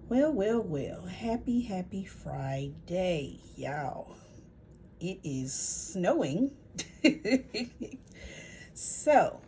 Well. Happy Friday, y'all. It is snowing. So,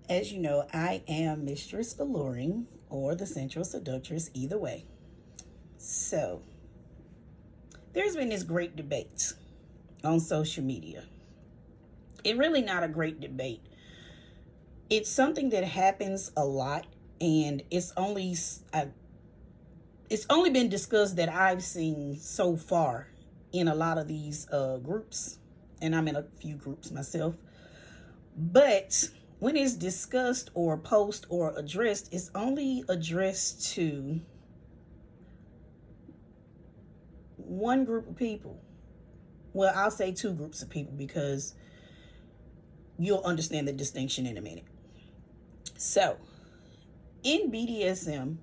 as you know, I am Mistress Alluring or the Central Seductress, either way. So, there's been this great debate on social media. It's really not a great debate. It's something that happens a lot, and it's only been discussed that I've seen so far in a lot of these groups, and I'm in a few groups myself. But when it's discussed or posted or addressed, it's only addressed to one group of people. Well, I'll say two groups of people because you'll understand the distinction in a minute. So, in BDSM,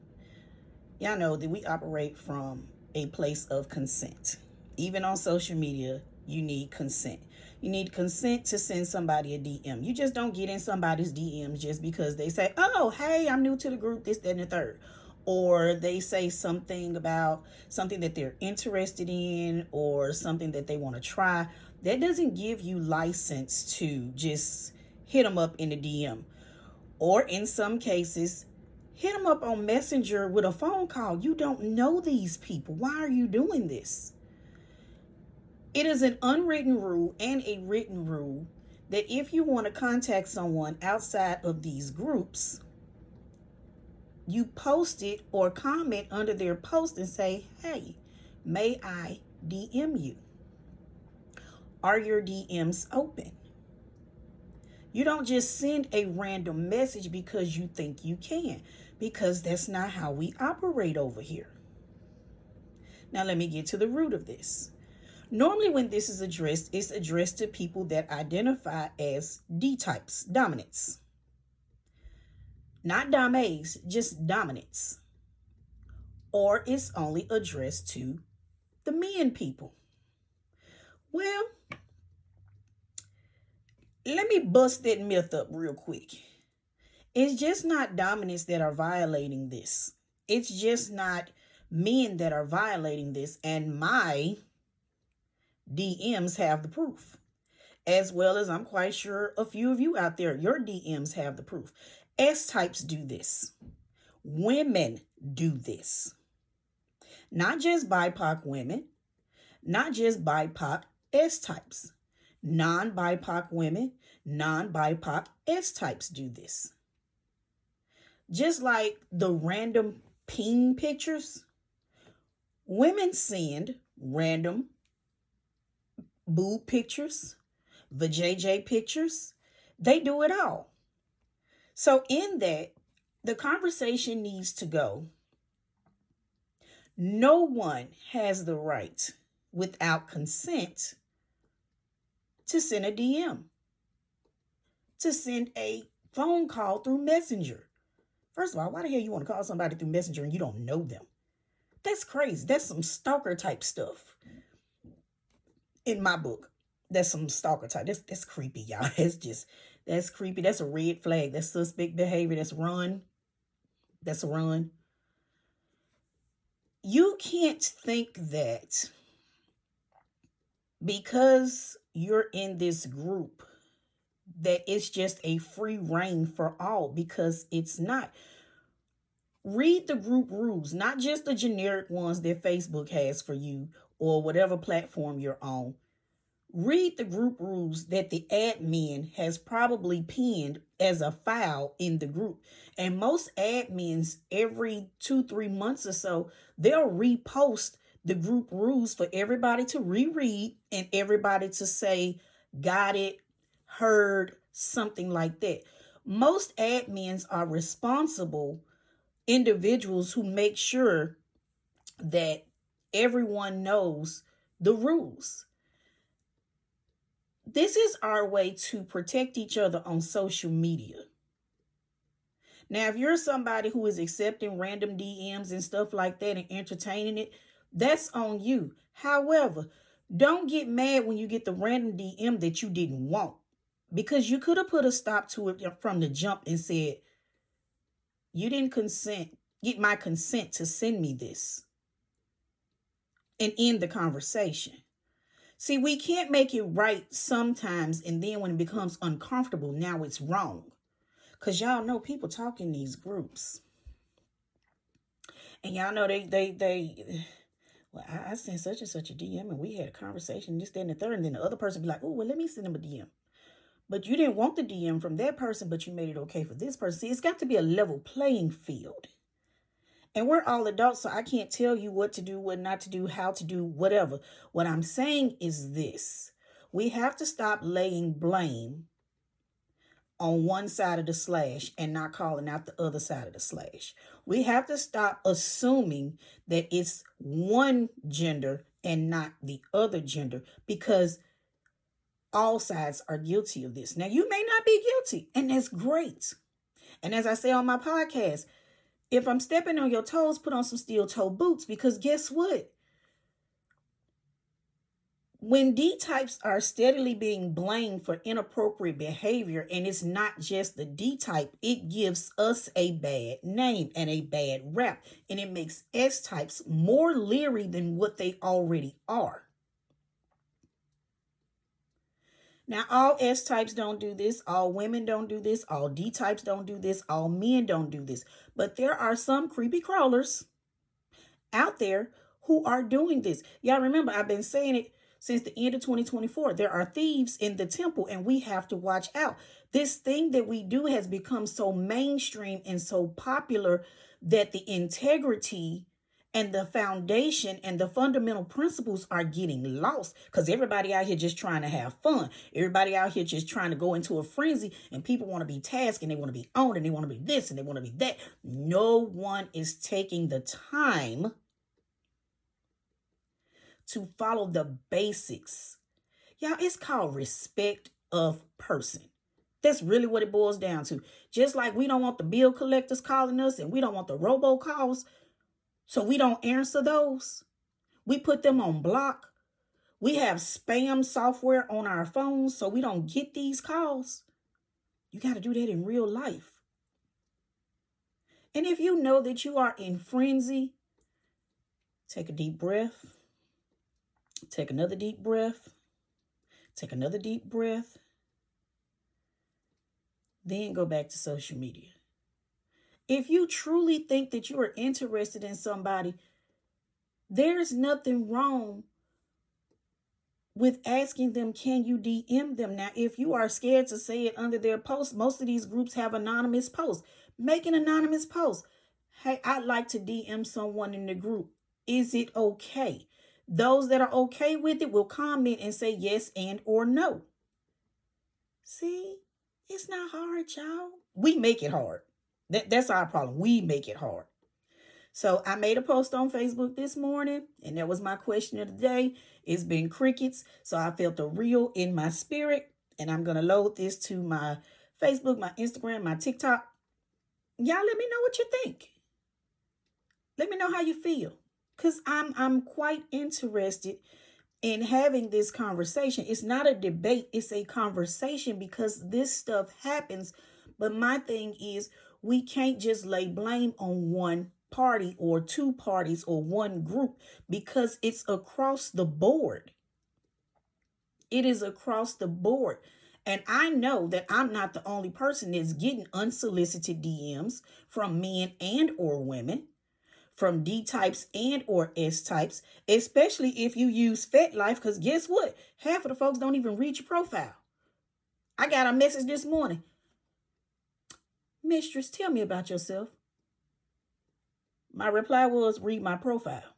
y'all know that we operate from a place of consent. Even on social media, you need consent. You need consent to send somebody a DM. You just don't get in somebody's DMs just because they say, oh, hey, I'm new to the group, this, that, and the third. Or they say something about something that they're interested in or something that they want to try. That doesn't give you license to just hit them up in the DM. Or in some cases, hit them up on Messenger with a phone call. You don't know these people. Why are you doing this? It is an unwritten rule and a written rule that if you want to contact someone outside of these groups, you post it or comment under their post and say, hey, may I DM you? Are your DMs open? You don't just send a random message because you think you can, because that's not how we operate over here. Now, let me get to the root of this. Normally, when this is addressed, it's addressed to people that identify as D types, dominants. Not domes, just dominants. Or it's only addressed to the men people. Well, let me bust that myth up real quick. It's just not dominants that are violating this. It's just not men that are violating this. And my DMs have the proof. As well as I'm quite sure a few of you out there, your DMs have the proof. S types do this. Women do this. Not just BIPOC women, not just BIPOC S types. Non-BIPOC women, non-BIPOC S types do this. Just like the random ping pictures, women send random boob pictures, vajayjay pictures. They do it all. So in that, the conversation needs to go. No one has the right, without consent, to send a DM, to send a phone call through Messenger. First of all, why the hell you want to call somebody through Messenger and you don't know them? That's crazy. That's some stalker type stuff. In my book, that's some stalker type. That's creepy, y'all. That's creepy. That's a red flag. That's suspect behavior. That's run. That's a run. You can't think that because you're in this group that it's just a free reign for all, because it's not. Read the group rules, not just the generic ones that Facebook has for you or whatever platform you're on. Read the group rules that the admin has probably pinned as a file in the group. And most admins, every 2-3 months or so, they'll repost the group rules for everybody to reread and everybody to say, got it, heard, something like that. Most admins are responsible individuals who make sure that everyone knows the rules. This is our way to protect each other on social media. Now, if you're somebody who is accepting random DMs and stuff like that and entertaining it, that's on you. However, don't get mad when you get the random DM that you didn't want, because you could have put a stop to it from the jump and said, you didn't consent get my consent to send me this and end the conversation. See, we can't make it right sometimes, and then when it becomes uncomfortable, now it's wrong. Because y'all know people talk in these groups. And y'all know well, I sent such and such a DM and we had a conversation, this, that, and the third. And then the other person be like, oh, well, let me send them a DM. But you didn't want the DM from that person, but you made it okay for this person. See, it's got to be a level playing field. And we're all adults, so I can't tell you what to do, what not to do, how to do, whatever. What I'm saying is this. We have to stop laying blame on one side of the slash and not calling out the other side of the slash. We have to stop assuming that it's one gender and not the other gender, because all sides are guilty of this. Now, you may not be guilty, and that's great. And as I say on my podcast, if I'm stepping on your toes, put on some steel toe boots, because guess what? When D-types are steadily being blamed for inappropriate behavior, and it's not just the D-type, it gives us a bad name and a bad rap, and it makes S-types more leery than what they already are. Now, all S-types don't do this. All women don't do this. All D-types don't do this. All men don't do this. But there are some creepy crawlers out there who are doing this. Y'all remember, I've been saying it since the end of 2024. There are thieves in the temple, and we have to watch out. This thing that we do has become so mainstream and so popular that the integrity and the foundation and the fundamental principles are getting lost, because everybody out here just trying to have fun. Everybody out here just trying to go into a frenzy, and people want to be tasked, and they want to be owned, and they want to be this, and they want to be that. No one is taking the time to follow the basics. Y'all, it's called respect of person. That's really what it boils down to. Just like we don't want the bill collectors calling us, and we don't want the robocalls, so we don't answer those. We put them on block. We have spam software on our phones so we don't get these calls. You got to do that in real life. And if you know that you are in frenzy, take a deep breath. Take another deep breath. Take another deep breath. Then go back to social media. If you truly think that you are interested in somebody, there's nothing wrong with asking them, can you DM them? Now, if you are scared to say it under their post, most of these groups have anonymous posts. Make an anonymous post. Hey, I'd like to DM someone in the group. Is it okay? Those that are okay with it will comment and say yes and or no. See, it's not hard, y'all. We make it hard. That's our problem. We make it hard. So I made a post on Facebook this morning, and that was my question of the day. It's been crickets, so I felt a reel in my spirit, and I'm going to load this to my Facebook, my Instagram, my TikTok. Y'all let me know what you think. Let me know how you feel, because I'm quite interested in having this conversation. It's not a debate. It's a conversation, because this stuff happens. But my thing is, we can't just lay blame on one party or two parties or one group, because it's across the board. It is across the board. And I know that I'm not the only person that's getting unsolicited DMs from men and or women, from D-types and or S-types, especially if you use FetLife, because guess what? Half of the folks don't even read your profile. I got a message this morning. Mistress, tell me about yourself. My reply was, read my profile.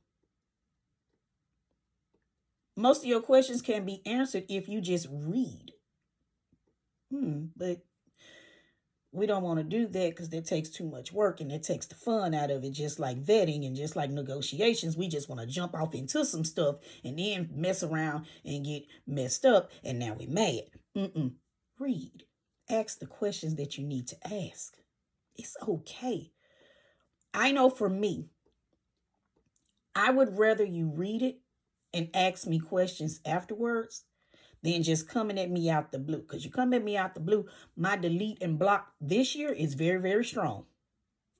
Most of your questions can be answered if you just read. But we don't want to do that, because that takes too much work, and it takes the fun out of it, just like vetting and just like negotiations. We just want to jump off into some stuff and then mess around and get messed up, and now we're mad. Read. Ask the questions that you need to ask. It's okay. I know for me, I would rather you read it and ask me questions afterwards than just coming at me out the blue. Because you come at me out the blue, my delete and block this year is very, very strong.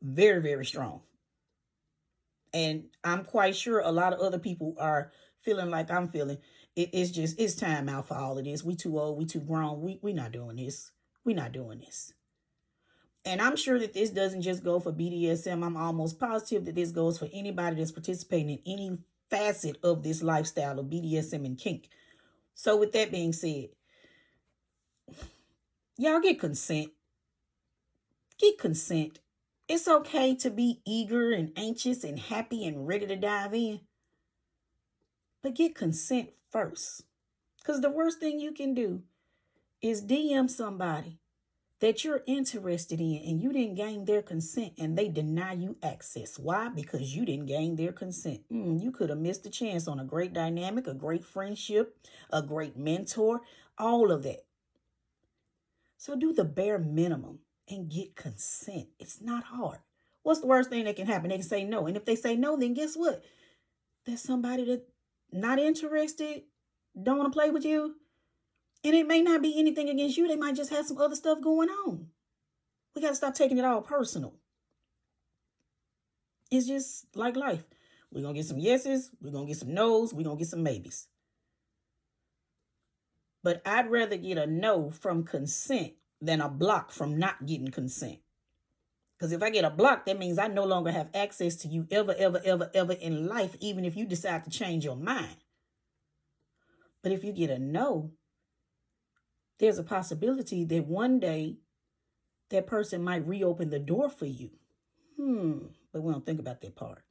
Very, very strong. And I'm quite sure a lot of other people are feeling like I'm feeling. It's time out for all of this. We too old, we too grown. We not doing this. We not doing this. And I'm sure that this doesn't just go for BDSM. I'm almost positive that this goes for anybody that's participating in any facet of this lifestyle of BDSM and kink. So with that being said, y'all get consent. Get consent. It's okay to be eager and anxious and happy and ready to dive in. But get consent first. Because the worst thing you can do is DM somebody that you're interested in and you didn't gain their consent and they deny you access. Why? Because you didn't gain their consent. You could have missed a chance on a great dynamic, a great friendship, a great mentor, all of that. So do the bare minimum and get consent. It's not hard. What's the worst thing that can happen? They can say no. And if they say no, then guess what? There's somebody that not interested, don't want to play with you. And it may not be anything against you. They might just have some other stuff going on. We got to stop taking it all personal. It's just like life. We're going to get some yeses. We're going to get some no's. We're going to get some maybes. But I'd rather get a no from consent than a block from not getting consent. Because if I get a block, that means I no longer have access to you ever, ever, ever, ever in life, even if you decide to change your mind. But if you get a no, there's a possibility that one day that person might reopen the door for you. But we don't think about that part.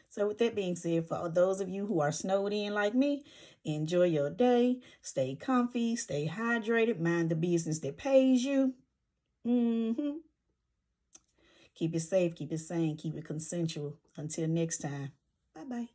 So with that being said, for those of you who are snowed in like me, enjoy your day. Stay comfy, stay hydrated, mind the business that pays you. Keep it safe, keep it sane, keep it consensual. Until next time, bye-bye.